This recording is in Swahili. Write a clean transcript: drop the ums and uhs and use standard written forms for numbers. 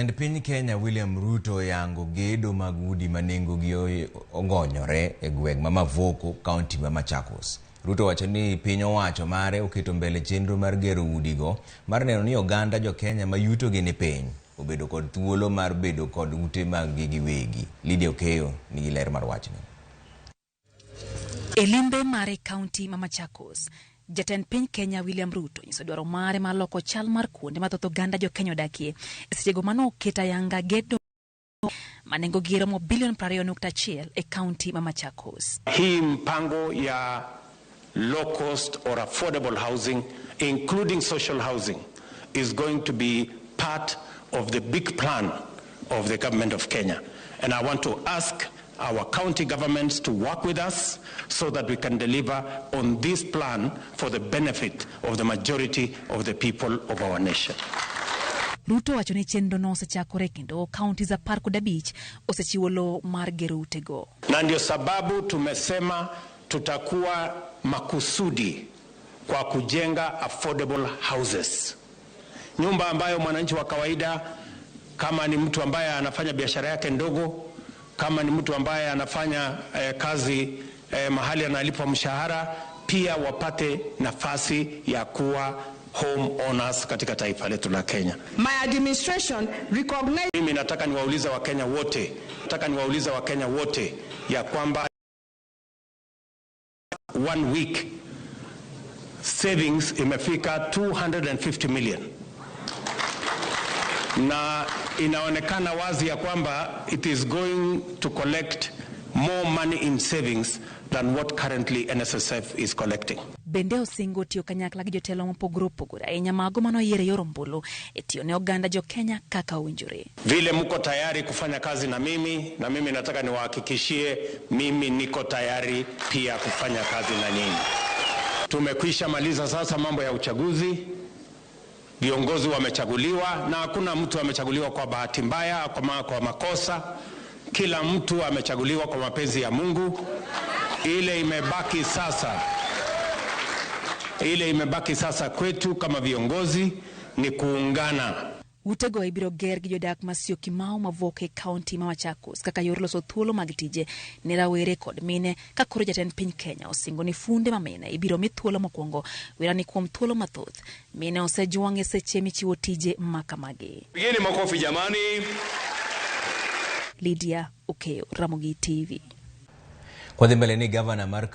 And piny Kenya William Ruto yango gedo magudi manengo gi ogonyore e gweng ma Mavoko county ma Machakos. Ruto wacho ni piny owacho mare oketo mbele chenro mar gero udigo mar neno ni oganda Jokenya ma yuto gi ni piny obedo kod thuolo mar bedo kod ute mag giwegi. Lydia Okeyo nigi ler mar wachni. Elimbe mare county ma Machakos, Jatend piny Kenya William Ruto nyiso dwaro mare mar loko chal mar kuonde mathoth oganda Jokenya odakie sechego mano oketa yanga gedo manengo gi romo bilion 20.1 e county ma Machakos. Hii mpango ya low cost or affordable housing, including social housing, is going to be part of the big plan of the government of Kenya. And I want to ask our county governments to work with us so that we can deliver on this plan for the benefit of the majority of the people of our nation. Ruto wacho ni chenro no osechakore kendo kaunti za Parko da Beach osechiwo lo mar gero utego. Na ndio sababu tumesema tutakuwa makusudi kwa kujenga affordable houses. Nyumba ambayo mwananchi wa kawaida, kama ni mtu ambaye anafanya biashara yake ndogo, kama ni mtu ambaye anafanya kazi mahali analipwa mshahara, pia wapate nafasi ya kuwa home owners katika taifa letu la Kenya. My administration recognize. Mimi nataka niwaulize Wakenya wote ya kwamba 1 week savings imefika 250 million. Na inaonekana wazi ya kwamba it is going to collect more money in savings than what currently NSSF is collecting. Bende osingo tiyo kanyakla gi jotelo mopogore opogore ahinya mago mano yiere yor ombulu e tiyo ne oganda Jokenya kaka owinjore. Vile mko tayari kufanya kazi na mimi nataka niwahakikishie mimi niko tayari pia kufanya kazi na nyinyi. Tumekwisha maliza sasa mambo ya uchaguzi. Viongozi wamechaguliwa na hakuna mtu amechaguliwa kwa bahati mbaya, kwa makosa. Kila mtu amechaguliwa kwa mapenzi ya Mungu. Ile imebaki sasa kwetu kama viongozi ni kuungana. Utego ibiro ger gi jodak masio kimao Mavoko e county ma Machakos kaka yor loso thuolo mag tije ne rawere kod mine ka koro jatend piny Kenya osingo ni funde mamine ibiro mi thuolo mokwongo wirani kuom thuolo mathoth mine osejwang' e seche michiwo tije makamagi. Pigeni makofi jamani. Lydia Okeyo, Ramogi TV. Kwa mbele ni governor mar